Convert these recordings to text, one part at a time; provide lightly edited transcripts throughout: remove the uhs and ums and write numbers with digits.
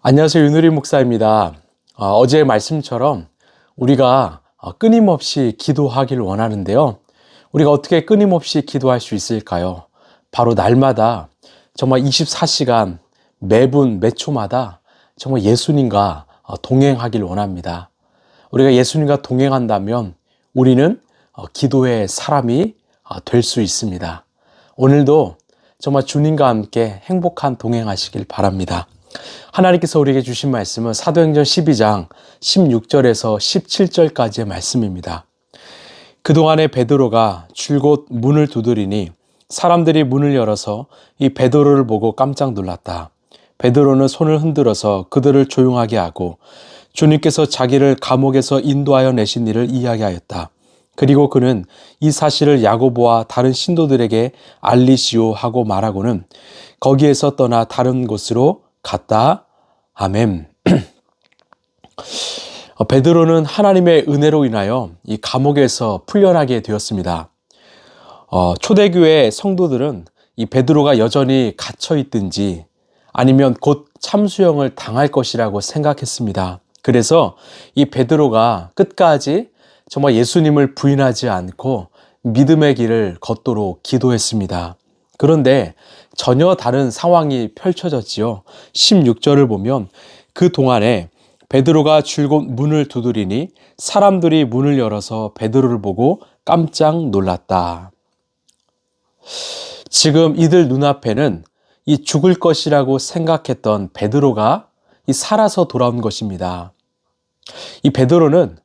안녕하세요. 윤우리 목사입니다. 어제의 말씀처럼 우리가 끊임없이 기도하기를 원하는데요. 우리가 어떻게 끊임없이 기도할 수 있을까요? 바로 날마다 정말 24시간 매분 매초마다 정말 예수님과 동행하기를 원합니다. 우리가 예수님과 동행한다면 우리는 기도의 사람이 될 수 있습니다. 오늘도 정말 주님과 함께 행복한 동행하시길 바랍니다. 하나님께서 우리에게 주신 말씀은 사도행전 12장 16절에서 17절까지의 말씀입니다. 그동안에 베드로가 줄곧 문을 두드리니 사람들이 문을 열어서 이 베드로를 보고 깜짝 놀랐다. 베드로는 손을 흔들어서 그들을 조용하게 하고 주님께서 자기를 감옥에서 인도하여 내신 일을 이야기하였다. 그리고 그는 이 사실을 야고보와 다른 신도들에게 알리시오 하고 말하고는 거기에서 떠나 다른 곳으로 갔다. 아멘. 베드로는 하나님의 은혜로 인하여 이 감옥에서 풀려나게 되었습니다. 초대교회 성도들은 이 베드로가 여전히 갇혀 있든지 아니면 곧 참수형을 당할 것이라고 생각했습니다. 그래서 이 베드로가 끝까지 정말 예수님을 부인하지 않고 믿음의 길을 걷도록 기도했습니다. 그런데 전혀 다른 상황이 펼쳐졌지요. 16절을 보면 그 동안에 베드로가 줄곧 문을 두드리니 사람들이 문을 열어서 베드로를 보고 깜짝 놀랐다. 지금 이들 눈앞에는 이 죽을 것이라고 생각했던 베드로가 이 살아서 돌아온 것입니다. 이 베드로는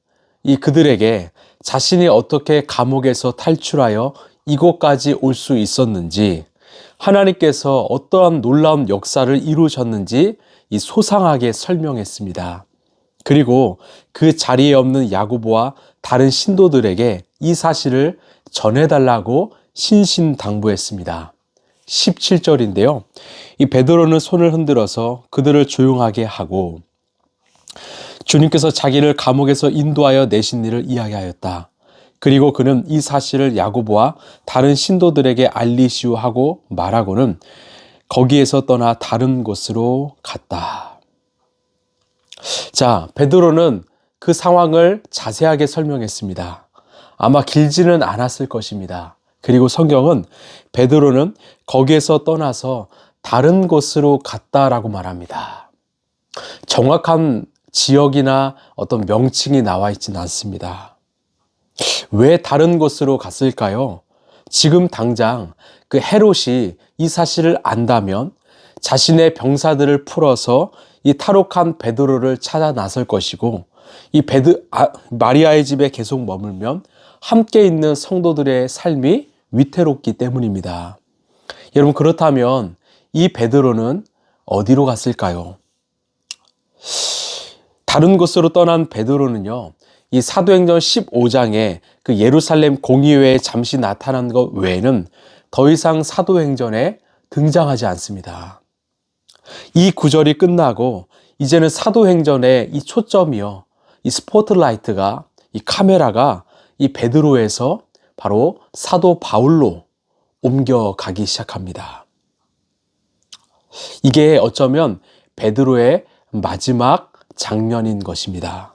이 그들에게 자신이 어떻게 감옥에서 탈출하여 이곳까지 올 수 있었는지, 하나님께서 어떠한 놀라운 역사를 이루셨는지 이 소상하게 설명했습니다. 그리고 그 자리에 없는 야고보와 다른 신도들에게 이 사실을 전해달라고 신신당부했습니다. 17절인데요. 이 베드로는 손을 흔들어서 그들을 조용하게 하고 주님께서 자기를 감옥에서 인도하여 내신 일을 이야기하였다. 그리고 그는 이 사실을 야고보와 다른 신도들에게 알리시오 하고 말하고는 거기에서 떠나 다른 곳으로 갔다. 자, 베드로는 그 상황을 자세하게 설명했습니다. 아마 길지는 않았을 것입니다. 그리고 성경은 베드로는 거기에서 떠나서 다른 곳으로 갔다라고 말합니다. 정확한 지역이나 어떤 명칭이 나와 있지는 않습니다. 왜 다른 곳으로 갔을까요? 지금 당장 그 헤롯이 이 사실을 안다면 자신의 병사들을 풀어서 이 탈옥한 베드로를 찾아 나설 것이고 이 마리아의 집에 계속 머물면 함께 있는 성도들의 삶이 위태롭기 때문입니다. 여러분, 그렇다면 이 베드로는 어디로 갔을까요? 다른 곳으로 떠난 베드로는요, 이 사도행전 15장에 그 예루살렘 공의회에 잠시 나타난 것 외에는 더 이상 사도행전에 등장하지 않습니다. 이 구절이 끝나고 이제는 사도행전의 이 초점이요, 이 스포트라이트가, 이 카메라가 이 베드로에서 바로 사도 바울로 옮겨가기 시작합니다. 이게 어쩌면 베드로의 마지막 장면인 것입니다.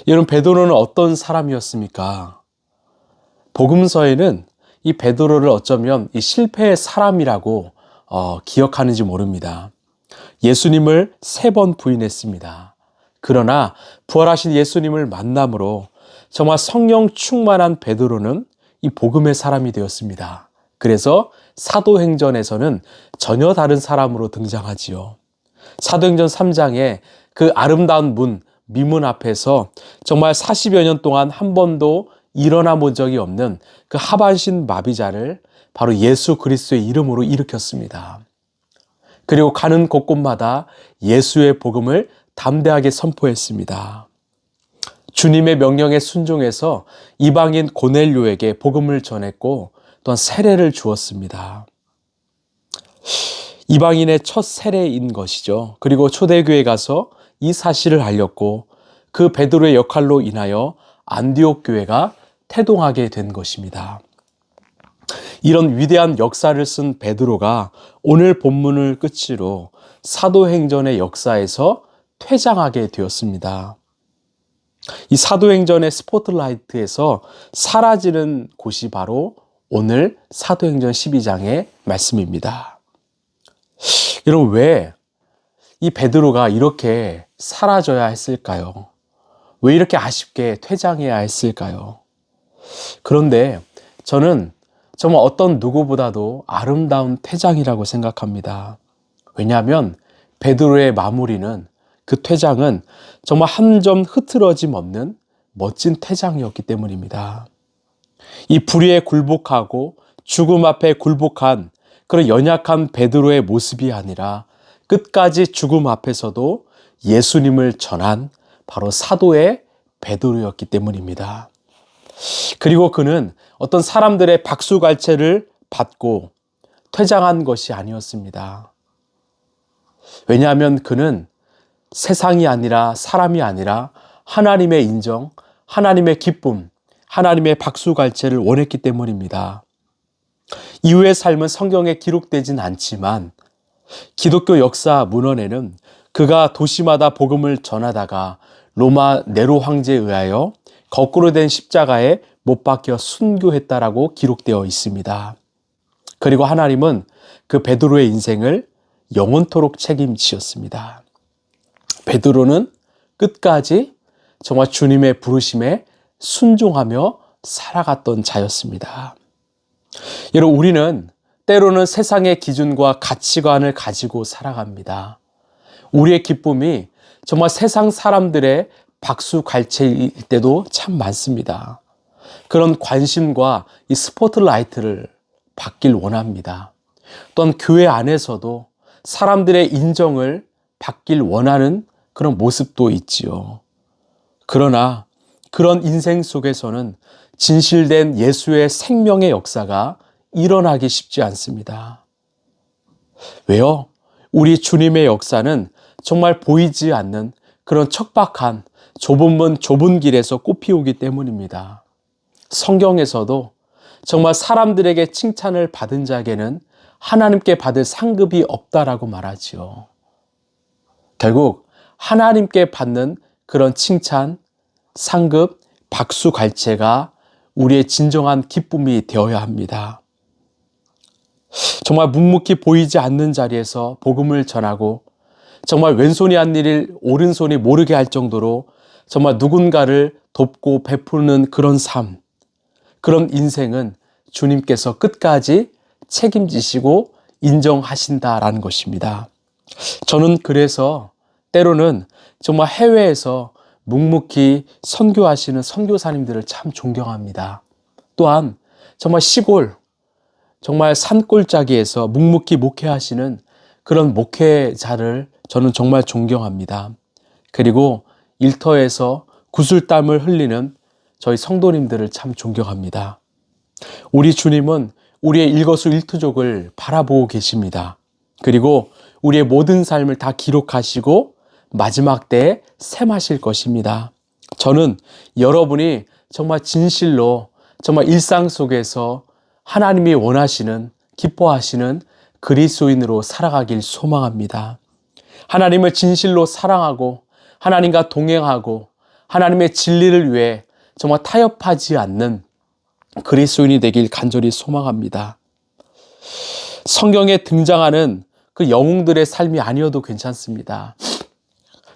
여러분, 베드로는 어떤 사람이었습니까? 복음서에는 이 베드로를 어쩌면 이 실패의 사람이라고 기억하는지 모릅니다. 예수님을 3번 부인했습니다. 그러나 부활하신 예수님을 만남으로 정말 성령 충만한 베드로는 이 복음의 사람이 되었습니다. 그래서 사도행전에서는 전혀 다른 사람으로 등장하지요. 사도행전 3장에 그 아름다운 미문 앞에서 정말 40여 년 동안 한 번도 일어나 본 적이 없는 그 하반신 마비자를 바로 예수 그리스도의 이름으로 일으켰습니다. 그리고 가는 곳곳마다 예수의 복음을 담대하게 선포했습니다. 주님의 명령에 순종해서 이방인 고넬료에게 복음을 전했고 또한 세례를 주었습니다. 이방인의 첫 세례인 것이죠. 그리고 초대교회에 가서 이 사실을 알렸고 그 베드로의 역할로 인하여 안디옥 교회가 태동하게 된 것입니다. 이런 위대한 역사를 쓴 베드로가 오늘 본문을 끝으로 사도행전의 역사에서 퇴장하게 되었습니다. 이 사도행전의 스포트라이트에서 사라지는 곳이 바로 오늘 사도행전 12장의 말씀입니다. 여러분, 왜 이 베드로가 이렇게 사라져야 했을까요? 왜 이렇게 아쉽게 퇴장해야 했을까요? 그런데 저는 정말 어떤 누구보다도 아름다운 퇴장이라고 생각합니다. 왜냐하면 베드로의 마무리는, 그 퇴장은 정말 한 점 흐트러짐 없는 멋진 퇴장이었기 때문입니다. 이 불의에 굴복하고 죽음 앞에 굴복한 그런 연약한 베드로의 모습이 아니라 끝까지 죽음 앞에서도 예수님을 전한 바로 사도의 베드로였기 때문입니다. 그리고 그는 어떤 사람들의 박수갈채를 받고 퇴장한 것이 아니었습니다. 왜냐하면 그는 세상이 아니라 사람이 아니라 하나님의 인정, 하나님의 기쁨, 하나님의 박수갈채를 원했기 때문입니다. 이후의 삶은 성경에 기록되진 않지만 기독교 역사 문헌에는 그가 도시마다 복음을 전하다가 로마 네로 황제에 의하여 거꾸로 된 십자가에 못 박혀 순교했다라고 기록되어 있습니다. 그리고 하나님은 그 베드로의 인생을 영원토록 책임지셨습니다. 베드로는 끝까지 정말 주님의 부르심에 순종하며 살아갔던 자였습니다. 여러분, 우리는 때로는 세상의 기준과 가치관을 가지고 살아갑니다. 우리의 기쁨이 정말 세상 사람들의 박수갈채일 때도 참 많습니다. 그런 관심과 이 스포트라이트를 받길 원합니다. 또한 교회 안에서도 사람들의 인정을 받길 원하는 그런 모습도 있지요. 그러나 그런 인생 속에서는 진실된 예수의 생명의 역사가 일어나기 쉽지 않습니다. 왜요? 우리 주님의 역사는 정말 보이지 않는 그런 척박한 좁은 문 좁은 길에서 꽃피우기 때문입니다. 성경에서도 정말 사람들에게 칭찬을 받은 자에게는 하나님께 받을 상급이 없다라고 말하지요. 결국 하나님께 받는 그런 칭찬, 상급, 박수갈채가 우리의 진정한 기쁨이 되어야 합니다. 정말 묵묵히 보이지 않는 자리에서 복음을 전하고 정말 왼손이 한 일을 오른손이 모르게 할 정도로 정말 누군가를 돕고 베푸는 그런 삶, 그런 인생은 주님께서 끝까지 책임지시고 인정하신다라는 것입니다. 저는 그래서 때로는 정말 해외에서 묵묵히 선교하시는 선교사님들을 참 존경합니다. 또한 정말 시골, 정말 산골짜기에서 묵묵히 목회하시는 그런 목회자를 저는 정말 존경합니다. 그리고 일터에서 구슬땀을 흘리는 저희 성도님들을 참 존경합니다. 우리 주님은 우리의 일거수일투족을 바라보고 계십니다. 그리고 우리의 모든 삶을 다 기록하시고 마지막 때에 셈하실 것입니다. 저는 여러분이 정말 진실로 정말 일상 속에서 하나님이 원하시는, 기뻐하시는 그리스도인으로 살아가길 소망합니다. 하나님을 진실로 사랑하고 하나님과 동행하고 하나님의 진리를 위해 정말 타협하지 않는 그리스도인이 되길 간절히 소망합니다. 성경에 등장하는 그 영웅들의 삶이 아니어도 괜찮습니다.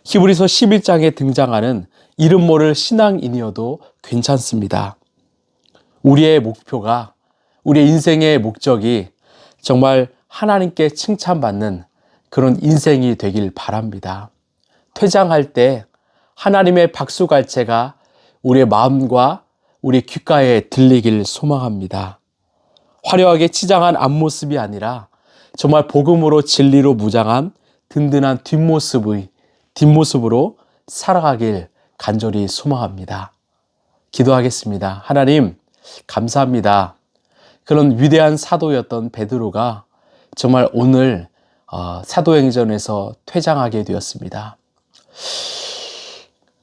히브리서 11장에 등장하는 이름 모를 신앙인이어도 괜찮습니다. 우리의 목표가, 우리의 인생의 목적이 정말 하나님께 칭찬받는 그런 인생이 되길 바랍니다. 퇴장할 때 하나님의 박수갈채가 우리의 마음과 우리 귓가에 들리길 소망합니다. 화려하게 치장한 앞모습이 아니라 정말 복음으로 진리로 무장한 든든한 뒷모습으로 살아가길 간절히 소망합니다. 기도하겠습니다. 하나님, 감사합니다. 그런 위대한 사도였던 베드로가 정말 오늘 사도행전에서 퇴장하게 되었습니다.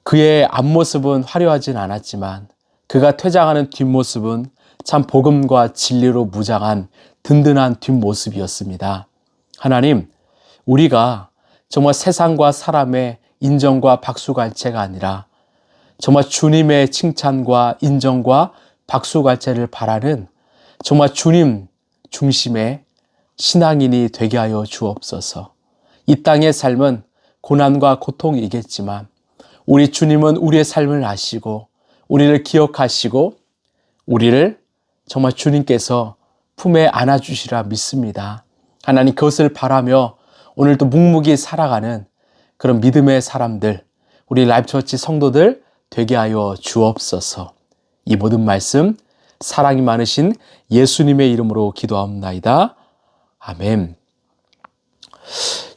그의 앞모습은 화려하진 않았지만 그가 퇴장하는 뒷모습은 참 복음과 진리로 무장한 든든한 뒷모습이었습니다. 하나님, 우리가 정말 세상과 사람의 인정과 박수갈채가 아니라 정말 주님의 칭찬과 인정과 박수갈채를 바라는 정말 주님 중심의 신앙인이 되게 하여 주옵소서. 이 땅의 삶은 고난과 고통이겠지만 우리 주님은 우리의 삶을 아시고 우리를 기억하시고 우리를 정말 주님께서 품에 안아주시라 믿습니다. 하나님, 그것을 바라며 오늘도 묵묵히 살아가는 그런 믿음의 사람들, 우리 라이프처치 성도들 되게 하여 주옵소서. 이 모든 말씀 사랑이 많으신 예수님의 이름으로 기도합니다. 아멘.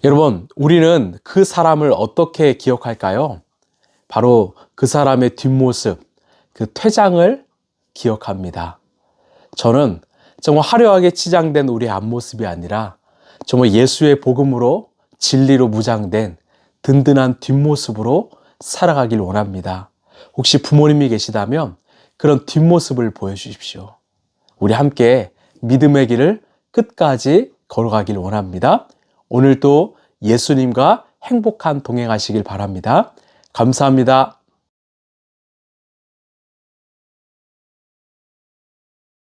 여러분, 우리는 그 사람을 어떻게 기억할까요? 바로 그 사람의 뒷모습, 그 퇴장을 기억합니다. 저는 정말 화려하게 치장된 우리의 앞모습이 아니라 정말 예수의 복음으로 진리로 무장된 든든한 뒷모습으로 살아가길 원합니다. 혹시 부모님이 계시다면 그런 뒷모습을 보여주십시오. 우리 함께 믿음의 길을 끝까지 걸어가길 원합니다. 오늘도 예수님과 행복한 동행하시길 바랍니다. 감사합니다.